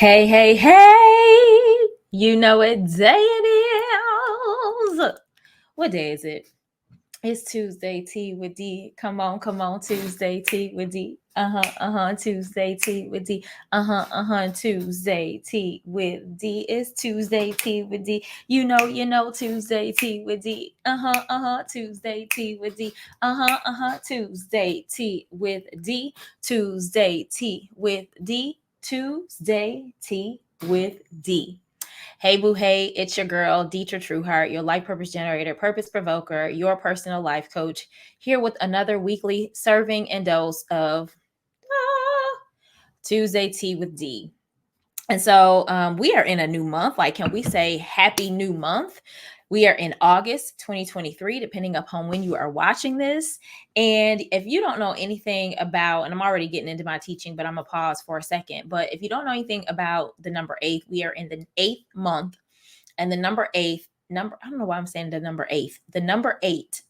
Hey, hey, hey! You know what day it is. What day is it? It's Tuesday Tea with D. Come on, Tuesday Tea with D. Tuesday Tea with D. Tuesday Tea with D. It's Tuesday Tea with D. You know, Tuesday Tea with D. Tuesday Tea with D. Tuesday Tea with D. Tuesday Tea with D. Tuesday Tea with D. Hey, boo, hey, it's your girl, Detra Trueheart, your life purpose generator, purpose provoker, your personal life coach, here with another weekly serving and dose of Tuesday Tea with D. And so we are in a new month. Like, can we say happy new month? We are in August 2023, depending upon when you are watching this. And if you don't know anything about, and I'm already getting into my teaching, but I'm going to pause for a second. But if you don't know anything about the number 8, we are in the 8th month. And the number 8, I don't know why I'm saying the number 8. The number 8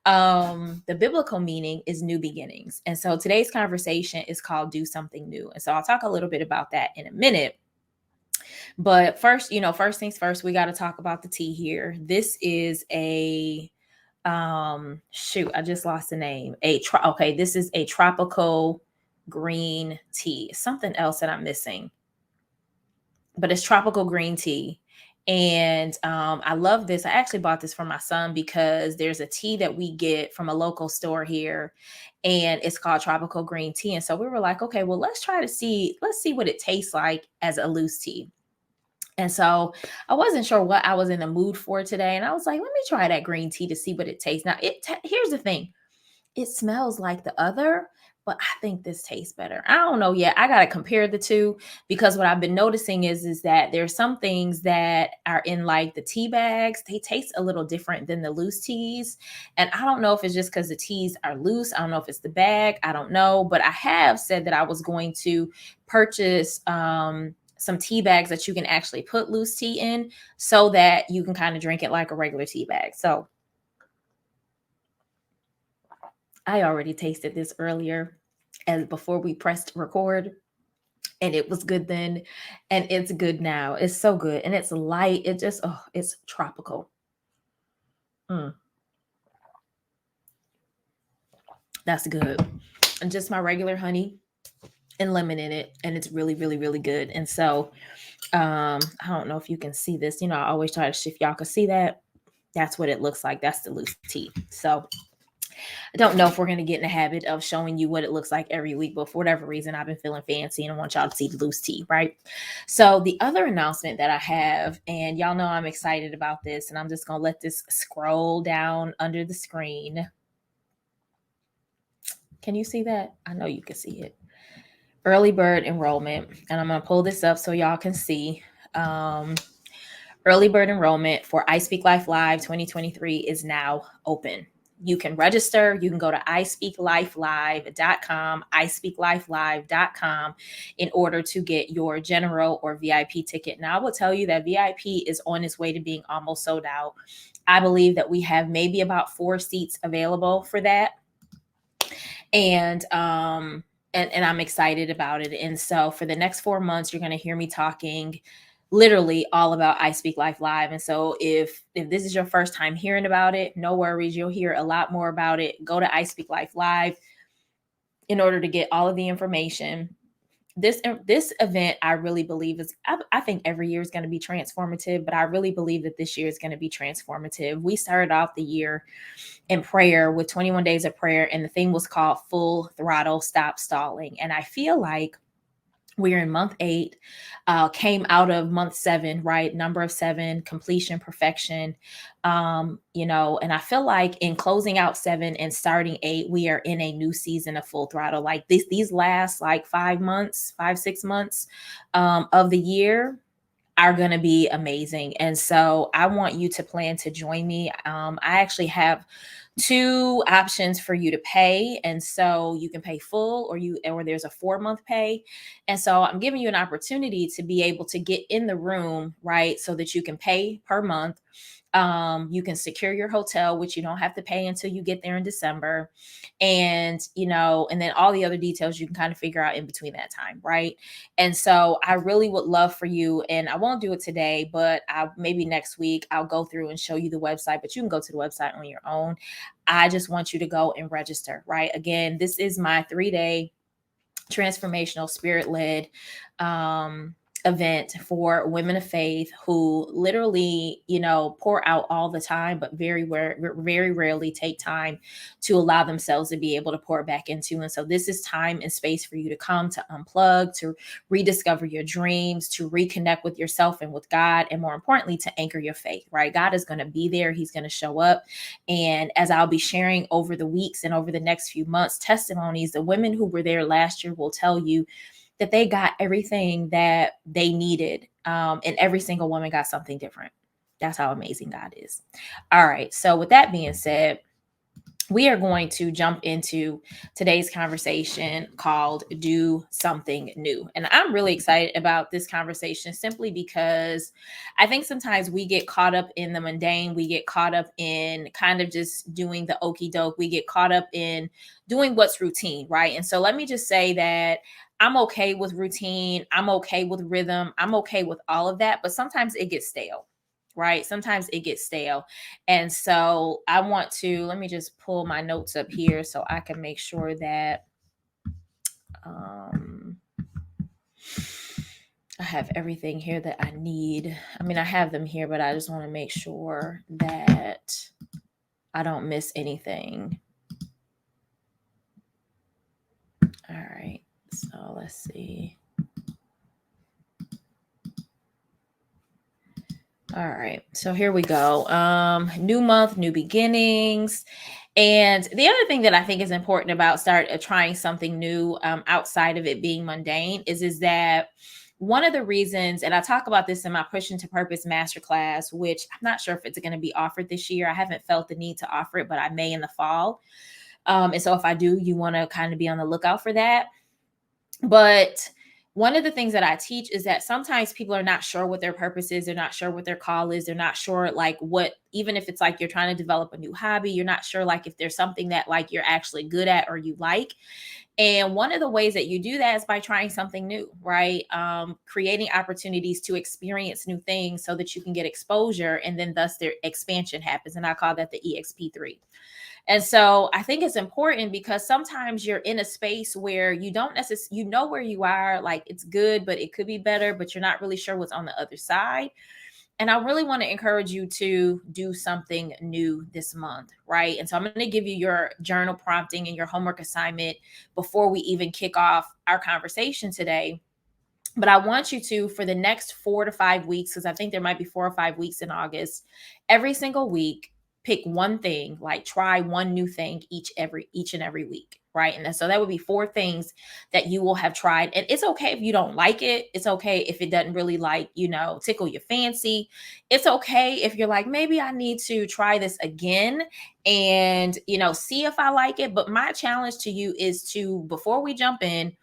the biblical meaning is new beginnings. And so today's conversation is called Do Something New. And so I'll talk a little bit about that in a minute. But first, first things first, we got to talk about the tea here. This is a I just lost the name. This is a tropical green tea. Something else that I'm missing. But it's tropical green tea. And I love this. I actually bought this for my son because there's a tea that we get from a local store here, and it's called tropical green tea. And so we were like, okay, well, let's see what it tastes like as a loose tea. And so I wasn't sure what I was in the mood for today. And I was like, let me try that green tea to see what it tastes. Now, here's the thing. It smells like the other, but I think this tastes better. I don't know yet. I got to compare the two because what I've been noticing is that there's some things that are in like the tea bags. They taste a little different than the loose teas. And I don't know if it's just because the teas are loose. I don't know if it's the bag. I don't know. But I have said that I was going to purchase some tea bags that you can actually put loose tea in so that you can kind of drink it like a regular tea bag. So I already tasted this earlier and before we pressed record, and it was good then, and it's good now. It's so good, and it's light. It's tropical. That's good. And just my regular honey and lemon in it, and it's really, really, really good. And so, I don't know if you can see this. I always try to see if y'all can see that. That's what it looks like. That's the loose tea. So I don't know if we're going to get in the habit of showing you what it looks like every week, but for whatever reason, I've been feeling fancy and I want y'all to see the loose tea, right? So the other announcement that I have, and y'all know I'm excited about this, and I'm just going to let this scroll down under the screen. Can you see that? I know you can see it. Early bird enrollment. And I'm going to pull this up so y'all can see. Early bird enrollment for iSpeaklife Live 2023 is now open. You can register. You can go to iSpeaklifelive.com, iSpeaklifelive.com in order to get your general or VIP ticket. Now, I will tell you that VIP is on its way to being almost sold out. I believe that we have maybe about 4 seats available for that. And I'm excited about it. And so for the next 4 months, you're going to hear me talking literally all about iSpeaklife Live. And so if this is your first time hearing about it, no worries. You'll hear a lot more about it. Go to iSpeaklife Live in order to get all of the information. This event, I really believe I think every year is going to be transformative, but I really believe that this year is going to be transformative. We started off the year in prayer with 21 days of prayer, and the theme was called Full Throttle, Stop Stalling. And I feel like we're in month 8, came out of month 7, right? Number of 7, completion, perfection. And I feel like in closing out 7 and starting 8, we are in a new season of full throttle. Like these last like 6 months of the year are going to be amazing. And so I want you to plan to join me. I actually have 2 options for you to pay. And so you can pay full or there's a 4-month pay. And so I'm giving you an opportunity to be able to get in the room, right? So that you can pay per month. You can secure your hotel, which you don't have to pay until you get there in December. And, and then all the other details you can kind of figure out in between that time. Right. And so I really would love for you, and I won't do it today, but maybe next week I'll go through and show you the website, but you can go to the website on your own. I just want you to go and register. Right. Again, this is my 3-day transformational spirit-led event for women of faith who literally, pour out all the time, but very rarely take time to allow themselves to be able to pour back into. And so this is time and space for you to come to unplug, to rediscover your dreams, to reconnect with yourself and with God, and more importantly, to anchor your faith, right? God is going to be there. He's going to show up. And as I'll be sharing over the weeks and over the next few months, testimonies, the women who were there last year will tell you that they got everything that they needed. And every single woman got something different. That's how amazing God is. All right. So with that being said, we are going to jump into today's conversation called Do Something New. And I'm really excited about this conversation simply because I think sometimes we get caught up in the mundane. We get caught up in kind of just doing the okie doke. We get caught up in doing what's routine, right? And so let me just say that I'm okay with routine. I'm okay with rhythm. I'm okay with all of that. But sometimes it gets stale, right? Sometimes it gets stale. And so let me just pull my notes up here so I can make sure that I have everything here that I need. I mean, I have them here, but I just want to make sure that I don't miss anything. All right. So let's see. All right. So here we go. New month, new beginnings. And the other thing that I think is important about trying something new outside of it being mundane is that one of the reasons, and I talk about this in my Push Into Purpose Masterclass, which I'm not sure if it's going to be offered this year. I haven't felt the need to offer it, but I may in the fall. And so if I do, you want to kind of be on the lookout for that. But one of the things that I teach is that sometimes people are not sure what their purpose is. They're not sure what their call is. They're not sure even if it's like you're trying to develop a new hobby, you're not sure like if there's something that like you're actually good at or you like. And one of the ways that you do that is by trying something new, right? Creating opportunities to experience new things so that you can get exposure, and then thus their expansion happens. And I call that the EXP3. And so I think it's important because sometimes you're in a space where you don't necessarily, where you are, like it's good, but it could be better, but you're not really sure what's on the other side. And I really want to encourage you to do something new this month, right? And so I'm going to give you your journal prompting and your homework assignment before we even kick off our conversation today. But I want you to, for the next 4 to 5 weeks, because I think there might be 4 or 5 weeks in August, every single week, pick one thing, like try one new thing each and every week, right? And so that would be 4 things that you will have tried. And it's okay if you don't like it. It's okay if it doesn't really tickle your fancy. It's okay if you're like, maybe I need to try this again and, see if I like it. But my challenge to you is to, before we jump in,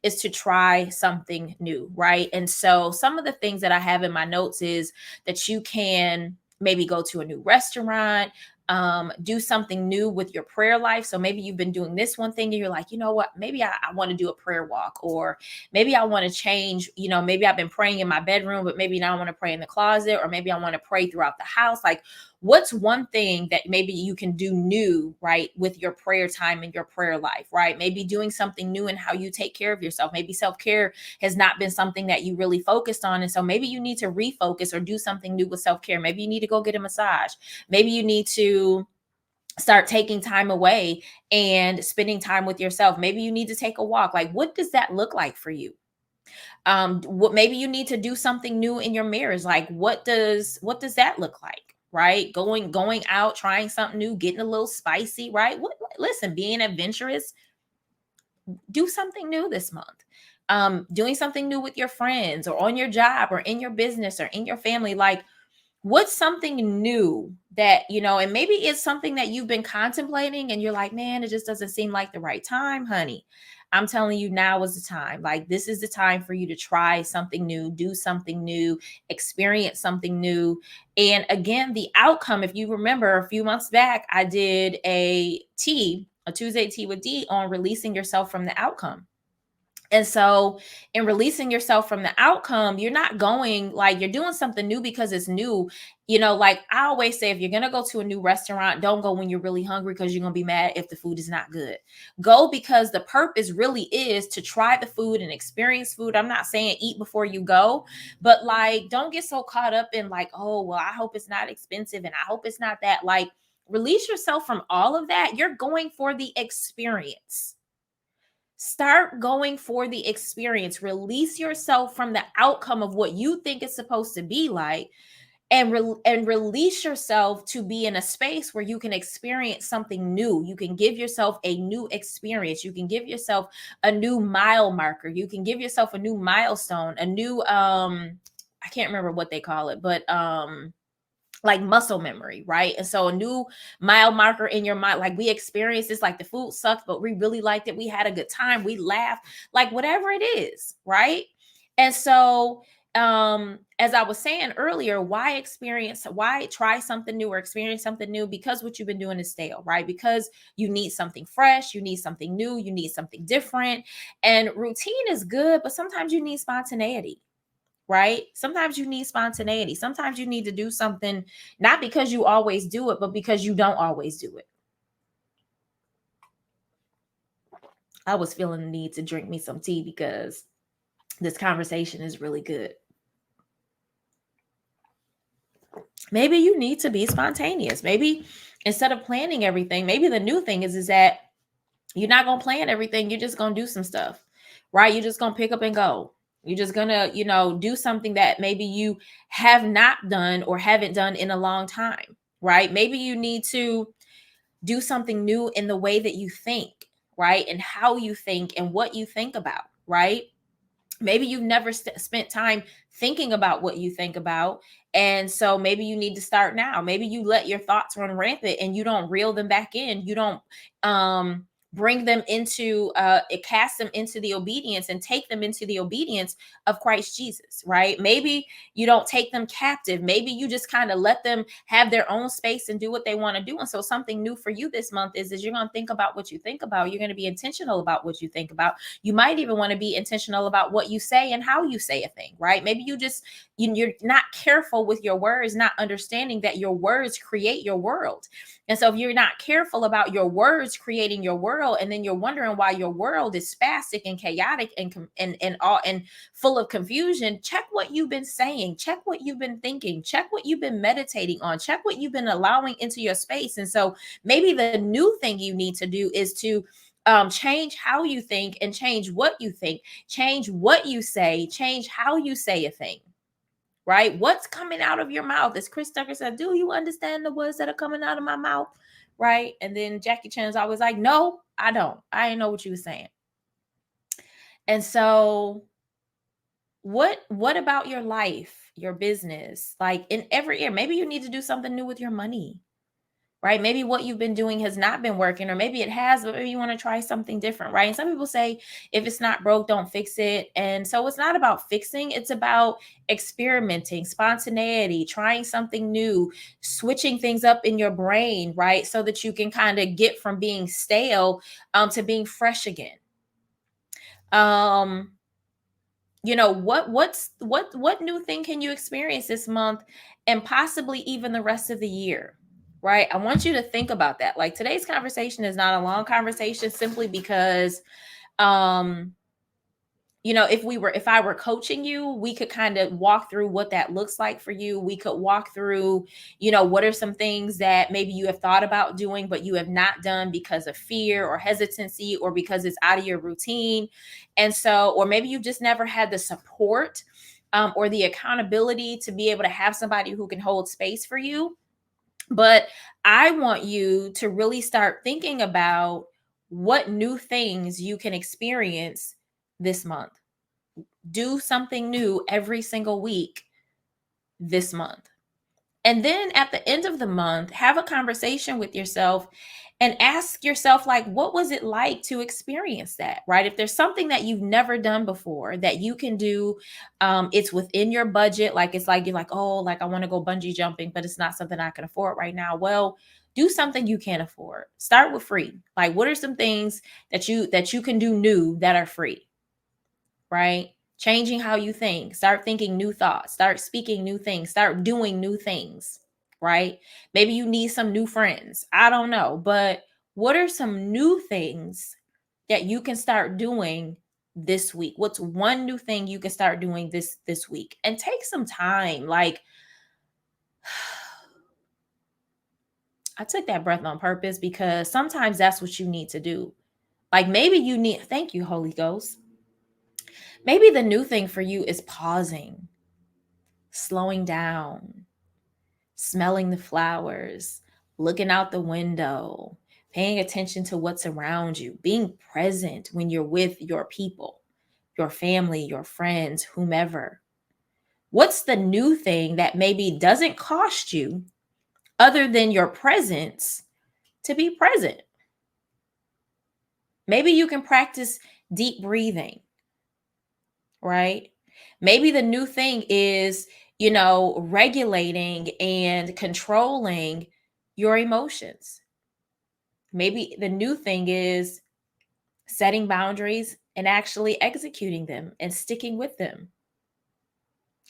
is to try something new, right? And so some of the things that I have in my notes is that you can maybe go to a new restaurant, do something new with your prayer life. So maybe you've been doing this one thing and you're like, you know what, maybe I want to do a prayer walk, or maybe I want to change, maybe I've been praying in my bedroom, but maybe now I want to pray in the closet, or maybe I want to pray throughout the house. Like, what's one thing that maybe you can do new, right, with your prayer time and your prayer life, right? Maybe doing something new in how you take care of yourself. Maybe self-care has not been something that you really focused on. And so maybe you need to refocus or do something new with self-care. Maybe you need to go get a massage. Maybe you need to start taking time away and spending time with yourself. Maybe you need to take a walk. Like, what does that look like for you? Maybe you need to do something new in your marriage. Like, what does that look like? Right? Going out, trying something new, getting a little spicy, right? Listen, being adventurous, do something new this month. Doing something new with your friends or on your job or in your business or in your family. Like, What's something new that, and maybe it's something that you've been contemplating and you're like, man, it just doesn't seem like the right time, honey. I'm telling you, now is the time. Like, this is the time for you to try something new, do something new, experience something new. And again, the outcome, if you remember a few months back, I did a Tuesday Tea with D on releasing yourself from the outcome. And so, in releasing yourself from the outcome, you're not going like you're doing something new because it's new. Like I always say, if you're going to go to a new restaurant, don't go when you're really hungry because you're going to be mad if the food is not good. Go because the purpose really is to try the food and experience food. I'm not saying eat before you go, but like, don't get so caught up in like, oh, well, I hope it's not expensive and I hope it's not that. Like, release yourself from all of that. You're going for the experience. Start going for the experience. Release yourself from the outcome of what you think it's supposed to be like, and release yourself to be in a space where you can experience something new. You can give yourself a new experience. You can give yourself a new mile marker. You can give yourself a new milestone, a new I can't remember what they call it, but like muscle memory, right? And so a new mile marker in your mind, like we experienced this, like the food sucked, but we really liked it. We had a good time. We laughed, like whatever it is, right? And so, as I was saying earlier, why try something new or experience something new? Because what you've been doing is stale, right? Because you need something fresh, you need something new, you need something different. And routine is good, but sometimes you need spontaneity, right? Sometimes you need spontaneity. Sometimes you need to do something, not because you always do it, but because you don't always do it. I was feeling the need to drink me some tea because this conversation is really good. Maybe you need to be spontaneous. Maybe instead of planning everything, maybe the new thing is that you're not going to plan everything. You're just going to do some stuff, right? You're just going to pick up and go. You're just going to, do something that maybe you have not done or haven't done in a long time, right? Maybe you need to do something new in the way that you think, right? And how you think and what you think about, right? Maybe you've never spent time thinking about what you think about. And so maybe you need to start now. Maybe you let your thoughts run rampant and you don't reel them back in. You don't bring them into cast them into the obedience and take them into the obedience of Christ Jesus, right? Maybe you don't take them captive. Maybe you just kind of let them have their own space and do what they want to do. And so something new for you this month is you're going to think about what you think about. You're going to be intentional about what you think about. You might even want to be intentional about what you say and how you say a thing, right? Maybe you're not careful with your words, not understanding that your words create your world. And so if you're not careful about your words creating your world, and then you're wondering why your world is spastic and chaotic and full of confusion, check what you've been saying, check what you've been thinking, check what you've been meditating on, check what you've been allowing into your space. And so maybe the new thing you need to do is to change how you think and change what you think, change what you say, change how you say a thing, right? What's coming out of your mouth? As Chris Tucker said, do you understand the words that are coming out of my mouth? Right? And then Jackie Chan's always like, no, I don't. I didn't know what you were saying. And so what about your life, your business? Like in every area, maybe you need to do something new with your money, right? Maybe what you've been doing has not been working, or maybe it has, but maybe you want to try something different, right? And some people say, if it's not broke, don't fix it. And so it's not about fixing, it's about experimenting, spontaneity, trying something new, switching things up in your brain, right? So that you can kind of get from being stale to being fresh again. What new thing can you experience this month and possibly even the rest of the year, right? I want you to think about that. Like, today's conversation is not a long conversation simply because if I were coaching you, we could kind of walk through what that looks like for you. We could walk through, what are some things that maybe you have thought about doing, but you have not done because of fear or hesitancy, or because it's out of your routine. And so, or maybe you've just never had the support or the accountability to be able to have somebody who can hold space for you. But I want you to really start thinking about what new things you can experience this month. Do something new every single week this month. And then at the end of the month, have a conversation with yourself and ask yourself, like, what was it like to experience that, right? If there's something that you've never done before that you can do, it's within your budget. Like, it's like, you're like, oh, like I want to go bungee jumping, but it's not something I can afford right now. Well, do something you can afford. Start with free. Like, what are some things that you can do new that are free, right? Changing how you think. Start thinking new thoughts. Start speaking new things. Start doing new things, right? Maybe you need some new friends. I don't know. But what are some new things that you can start doing this week? What's one new thing you can start doing this week? And take some time. Like, I took that breath on purpose because sometimes that's what you need to do. Like, maybe you need, thank you, Holy Ghost. Maybe the new thing for you is pausing, slowing down, smelling the flowers, looking out the window, paying attention to what's around you, being present when you're with your people, your family, your friends, whomever. What's the new thing that maybe doesn't cost you, other than your presence, to be present? Maybe you can practice deep breathing, right? Maybe the new thing is, regulating and controlling your emotions. Maybe the new thing is setting boundaries and actually executing them and sticking with them.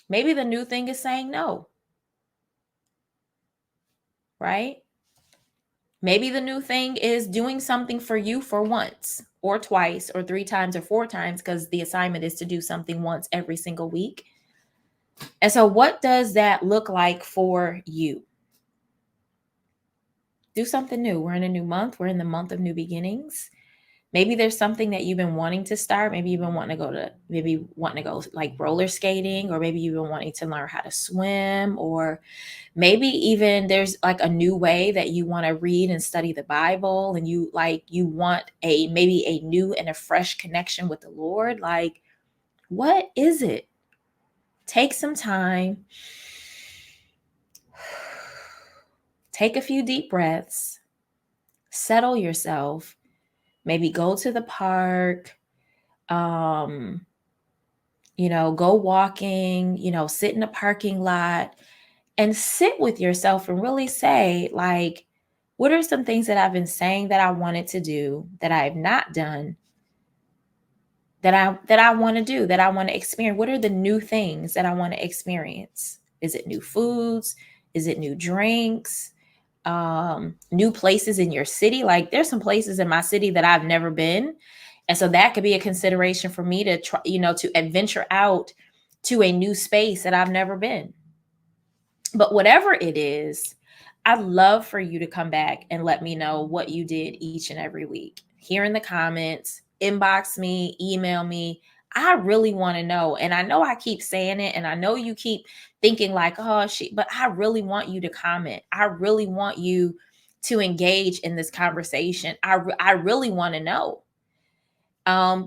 Maybe the new thing is saying no, right? Maybe the new thing is doing something for you for once or twice or 3 times or 4 times, because the assignment is to do something once every single week. And so, what does that look like for you? Do something new. We're in a new month. We're in the month of new beginnings. Maybe there's something that you've been wanting to start. Maybe you've been wanting to go like roller skating, or maybe you've been wanting to learn how to swim, or maybe even there's like a new way that you want to read and study the Bible, and you want maybe a new and a fresh connection with the Lord. Like, what is it? Take some time. Take a few deep breaths. Settle yourself. Maybe go to the park. Go walking, sit in a parking lot and sit with yourself and really say, like, what are some things that I've been saying that I wanted to do that I have not done, that I want to do, that I want to experience? What are the new things that I want to experience? Is it new foods? Is it new drinks? New places in your city? Like, there's some places in my city that I've never been. And so that could be a consideration for me to try, to adventure out to a new space that I've never been. But whatever it is, I'd love for you to come back and let me know what you did each and every week. Here in the comments, inbox me, email me. I really want to know. And I know I keep saying it, and I know you keep thinking like, oh, but I really want you to comment. I really want you to engage in this conversation. I really want to know.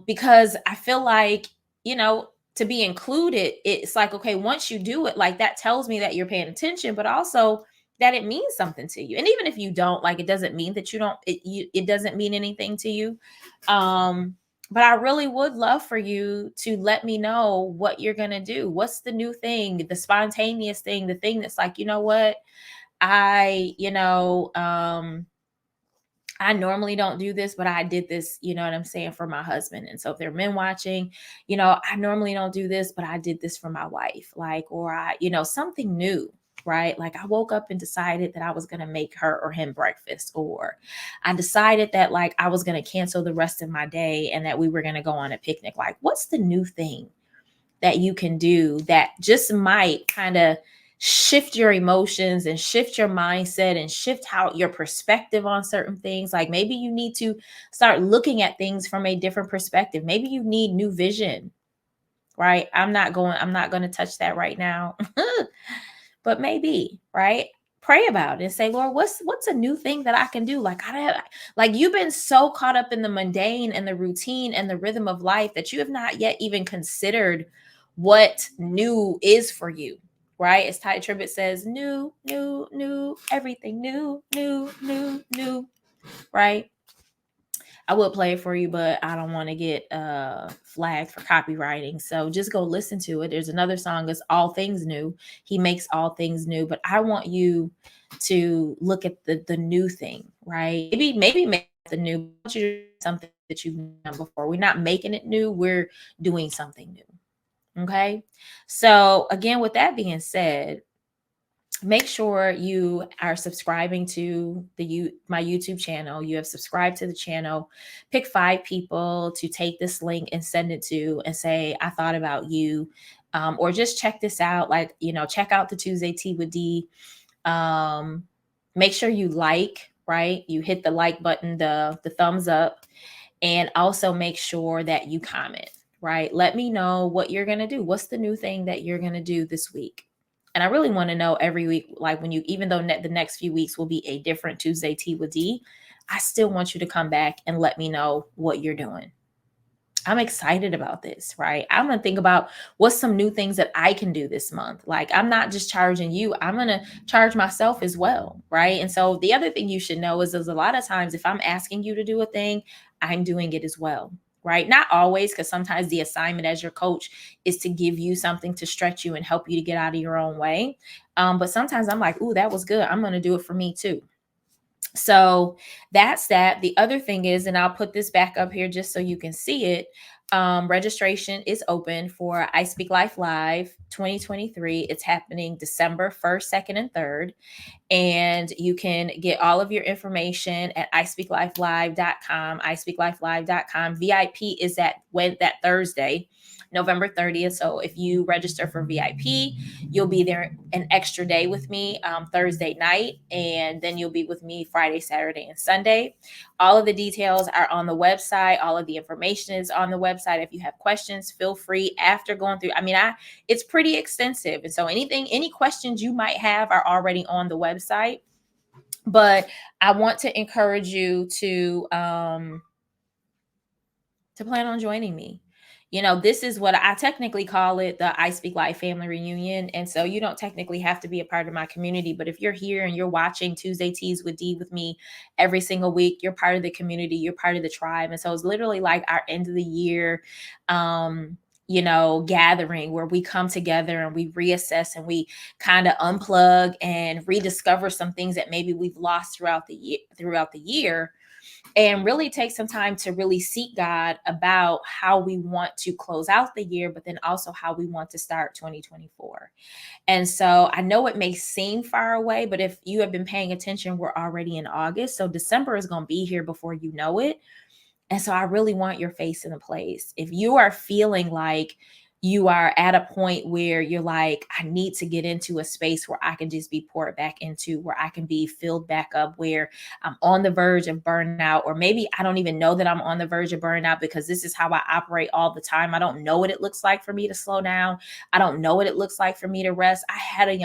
Because I feel like, to be included, it's like, okay, once you do it, like, that tells me that you're paying attention, but also that it means something to you. And even if you don't, like, it doesn't mean that you don't, it doesn't mean anything to you. But I really would love for you to let me know what you're going to do. What's the new thing, the spontaneous thing, the thing that's like, you know what? I normally don't do this, but I did this, you know what I'm saying, for my husband. And so if there are men watching, I normally don't do this, but I did this for my wife. Like, or something new, right? Like, I woke up and decided that I was going to make her or him breakfast, or I decided that, like, I was going to cancel the rest of my day and that we were going to go on a picnic. Like, what's the new thing that you can do that just might kind of shift your emotions and shift your mindset and shift how your perspective on certain things? Like, maybe you need to start looking at things from a different perspective. Maybe you need new vision, right? I'm not going to touch that right now. But maybe, right? Pray about it and say, Lord, what's a new thing that I can do? Like, you've been so caught up in the mundane and the routine and the rhythm of life that you have not yet even considered what new is for you, right? As Ty Tribbett says, new, new, new, everything new, new, new, new, right? I would play it for you, but I don't want to get flagged for copywriting. So just go listen to it. There's another song that's All Things New. He makes all things new, but I want you to look at the new thing, right? Maybe make the new. I want you to do something that you've done before. We're not making it new. We're doing something new. Okay. So again, with that being said, make sure you are subscribing to my YouTube channel. You have subscribed to the channel. Pick 5 people to take this link and send it to and say, I thought about you. Or just check this out. Like, check out the Tuesday Tea with D. Make sure you like, right? You hit the like button, the thumbs up, and also make sure that you comment, right? Let me know what you're going to do. What's the new thing that you're going to do this week? And I really want to know every week, like even though the next few weeks will be a different Tuesday Tea with D, I still want you to come back and let me know what you're doing. I'm excited about this, right? I'm going to think about what's some new things that I can do this month. Like, I'm not just charging you, I'm going to charge myself as well, right? And so the other thing you should know is there's a lot of times if I'm asking you to do a thing, I'm doing it as well, right? Not always, because sometimes the assignment as your coach is to give you something to stretch you and help you to get out of your own way. But sometimes I'm like, ooh, that was good. I'm going to do it for me too. So that's that. The other thing is, and I'll put this back up here just so you can see it. Registration is open for iSpeaklife Live 2023. It's happening December 1st, 2nd, and 3rd. And you can get all of your information at iSpeaklifelive.com, iSpeaklifelive.com. VIP is that Thursday, November 30th. So if you register for VIP, you'll be there an extra day with me Thursday night, and then you'll be with me Friday, Saturday, and Sunday. All of the details are on the website. All of the information is on the website. If you have questions, feel free after going through. It's pretty extensive. And so any questions you might have are already on the website. But I want to encourage you to plan on joining me. This is what I technically call it, the I Speak Life family reunion. And so you don't technically have to be a part of my community, but if you're here and you're watching Tuesday Teas with D with me every single week, you're part of the community, you're part of the tribe. And so it's literally like our end of the year, gathering where we come together and we reassess and we kind of unplug and rediscover some things that maybe we've lost throughout the year, and really take some time to really seek God about how we want to close out the year, but then also how we want to start 2024. And so I know it may seem far away, but if you have been paying attention, we're already in August. So December is going to be here before you know it. And so I really want your face in a place. If you are feeling like you are at a point where you're like, I need to get into a space where I can just be poured back into, where I can be filled back up, where I'm on the verge of burnout, or maybe I don't even know that I'm on the verge of burnout because this is how I operate all the time. I don't know what it looks like for me to slow down. I don't know what it looks like for me to rest. I had a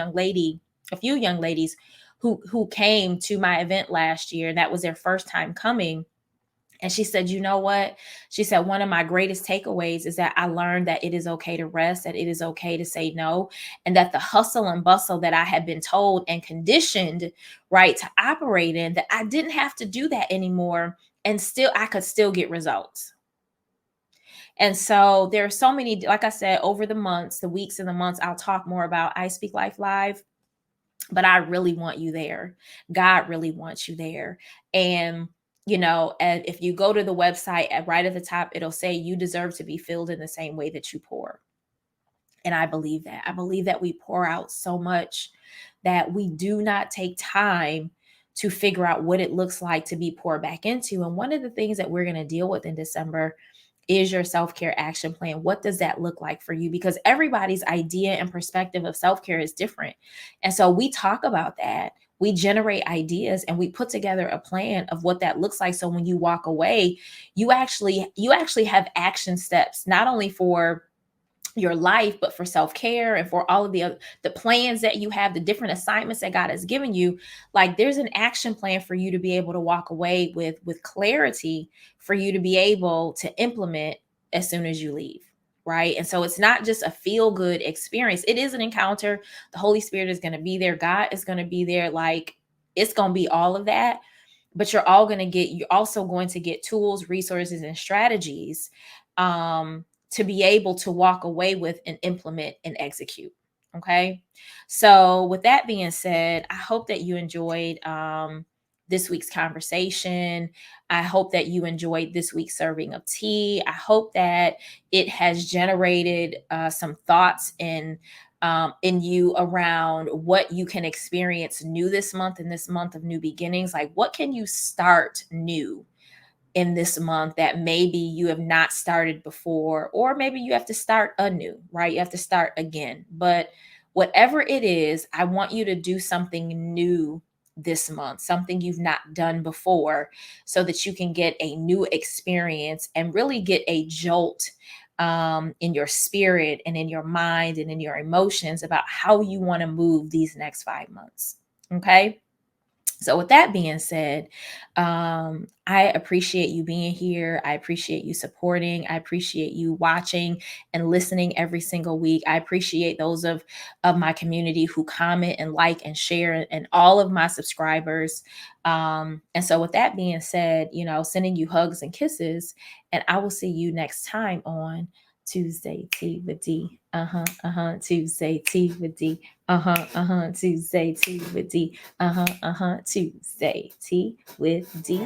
few young ladies who came to my event last year. That was their first time coming. And she said, you know what? She said, one of my greatest takeaways is that I learned that it is okay to rest, that it is okay to say no, and that the hustle and bustle that I had been told and conditioned, right, to operate in, that I didn't have to do that anymore. And I could still get results. And so there are so many, like I said, over the weeks and the months, I'll talk more about I Speak Life Live. But I really want you there. God really wants you there. And and if you go to the website right at the top, it'll say you deserve to be filled in the same way that you pour. And I believe that. I believe that we pour out so much that we do not take time to figure out what it looks like to be poured back into. And one of the things that we're going to deal with in December is your self-care action plan. What does that look like for you? Because everybody's idea and perspective of self-care is different. And so we talk about that. We generate ideas and we put together a plan of what that looks like. So when you walk away, you actually have action steps, not only for your life, but for self-care and for all of the plans that you have, the different assignments that God has given you. Like, there's an action plan for you to be able to walk away with clarity, for you to be able to implement as soon as you leave. right? And so it's not just a feel good experience. It is an encounter. The Holy Spirit is going to be there. God is going to be there. Like, it's going to be all of that. But you're also going to get tools, resources, and strategies to be able to walk away with and implement and execute. Okay. So with that being said, I hope that you enjoyed this week's conversation. I hope that you enjoyed this week's serving of tea. I hope that it has generated some thoughts in you around what you can experience new this month, in this month of new beginnings. Like, what can you start new in this month that maybe you have not started before, or maybe you have to start anew, right? You have to start again. But whatever it is, I want you to do something new this month, something you've not done before, so that you can get a new experience and really get a jolt in your spirit and in your mind and in your emotions about how you want to move these next 5 months. Okay. So with that being said, I appreciate you being here. I appreciate you supporting. I appreciate you watching and listening every single week. I appreciate those of my community who comment and like and share, and all of my subscribers. And so with that being said, sending you hugs and kisses, and I will see you next time on Tuesday Tea with D. Tuesday Tea with D. Tuesday Tea with D. Tuesday Tea with D.